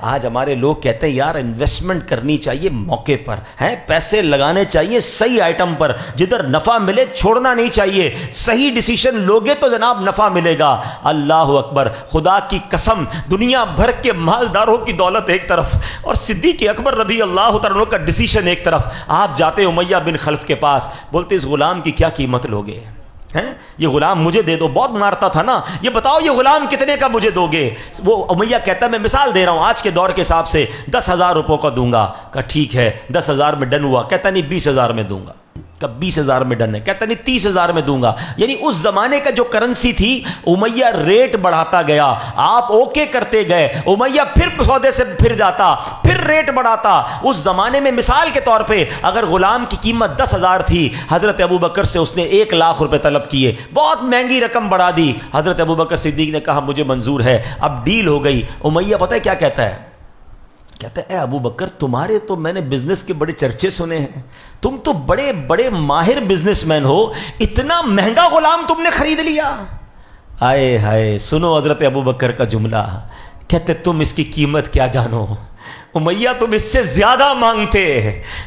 آج ہمارے لوگ کہتے ہیں یار انویسٹمنٹ کرنی چاہیے موقع پر ہیں، پیسے لگانے چاہیے صحیح آئٹم پر، جدھر نفع ملے چھوڑنا نہیں چاہیے، صحیح ڈیسیشن لوگے تو جناب نفع ملے گا۔ اللہ اکبر، خدا کی قسم، دنیا بھر کے مالداروں کی دولت ایک طرف اور صدیق اکبر رضی اللہ تعالیٰ عنہ کا ڈیسیشن ایک طرف، آپ جاتے امیہ بن خلف کے پاس، بولتے اس غلام کی کیا قیمت لوگے ہیں؟ یہ غلام مجھے دے دو، بہت مارتا تھا نا، یہ بتاؤ یہ غلام کتنے کا مجھے دو گے؟ وہ امیہ کہتا ہے میں مثال دے رہا ہوں آج کے دور کے حساب سے 10,000 روپوں کا دوں گا۔ کہا ٹھیک ہے 10,000 میں ڈن ہوا؟ کہتا نہیں 20,000 میں دوں گا۔ کہ 20,000 میں ڈن ہے؟ کہتا نہیں 30,000 میں دوں گا۔ یعنی اس زمانے کا جو کرنسی تھی، امیہ ریٹ بڑھاتا گیا، آپ اوکے کرتے گئے، امیہ پھر سودے سے پھر جاتا، پھر ریٹ بڑھاتا۔ اس زمانے میں مثال کے طور پہ اگر غلام کی قیمت 10,000 تھی، حضرت ابوبکر سے اس نے 1,00,000 روپے طلب کیے، بہت مہنگی رقم بڑھا دی۔ حضرت ابوبکر صدیق نے کہا مجھے منظور ہے، اب ڈیل ہو گئی۔ امیہ پتہ ہے کیا کہتا ہے؟ کہتا ہے اے ابو بکر، تمہارے تو میں نے بزنس کے بڑے چرچے سنے ہیں، تم تو بڑے بڑے ماہر بزنس مین ہو، اتنا مہنگا غلام تم نے خرید لیا؟ آئے ہائے، سنو حضرت ابو بکر کا جملہ، کہتے تم اس کی قیمت کیا جانو امیہ، تم اس سے زیادہ مانگتے،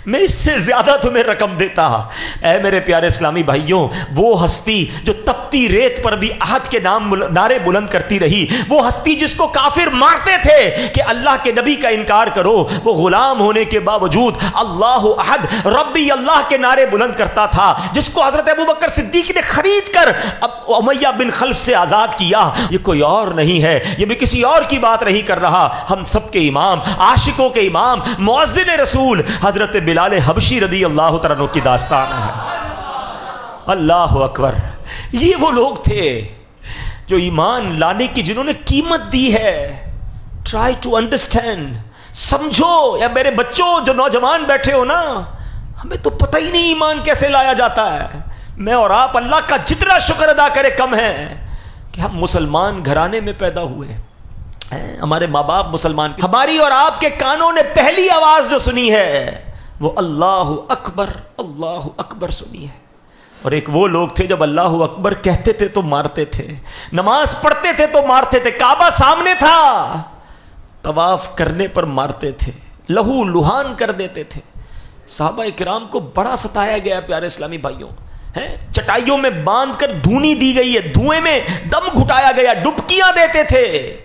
میں اس سے زیادہ تمہیں رقم دیتا۔ اے میرے پیارے اسلامی بھائیوں، وہ ہستی جو تپتی ریت پر بھی احد کے نام نعرے بلند کرتی رہی، وہ ہستی جس کو کافر مارتے تھے کہ اللہ کے نبی کا انکار کرو، وہ غلام ہونے کے باوجود اللہ احد ربی اللہ کے نعرے بلند کرتا تھا، جس کو حضرت ابوبکر صدیق نے خرید کر اب امیہ بن خلف سے آزاد کیا۔ یہ کوئی اور نہیں ہے، یہ بھی کسی اور کی بات نہیں کر رہا، ہم سب کے امام، عاشق کے امام، مؤذن رسول حضرت بلال حبشی رضی اللہ تعالیٰ عنہ کی داستان ہے۔ اللہ اکبر، یہ وہ لوگ تھے جو ایمان لانے کی جنہوں نے قیمت دی ہے۔ ٹرائی ٹو انڈرسٹینڈ، سمجھو۔ یا میرے بچوں جو نوجوان بیٹھے ہو نا، ہمیں تو پتہ ہی نہیں ایمان کیسے لایا جاتا ہے۔ میں اور آپ اللہ کا جتنا شکر ادا کرے کم ہے کہ ہم مسلمان گھرانے میں پیدا ہوئے، ہمارے ماں باپ مسلمان، ہماری اور آپ کے کانوں نے پہلی آواز جو سنی ہے وہ اللہ اکبر سنی ہے۔ اور ایک وہ لوگ تھے جب اللہ اکبر کہتے تھے تو مارتے تھے، نماز پڑھتے تھے تو مارتے تھے، کعبہ سامنے تھا طواف کرنے پر مارتے تھے، لہو لہان کر دیتے تھے۔ صحابہ کرام کو بڑا ستایا گیا پیارے اسلامی بھائیوں، چٹائیوں میں باندھ کر دھونی دی گئی ہے، دھوئیں میں دم گھٹایا گیا، ڈبکیاں دیتے تھے،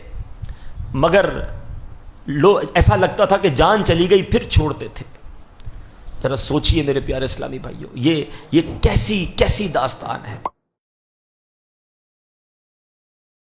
مگر ایسا لگتا تھا کہ جان چلی گئی پھر چھوڑتے تھے۔ ذرا سوچئے میرے پیارے اسلامی بھائیوں، یہ کیسی داستان ہے۔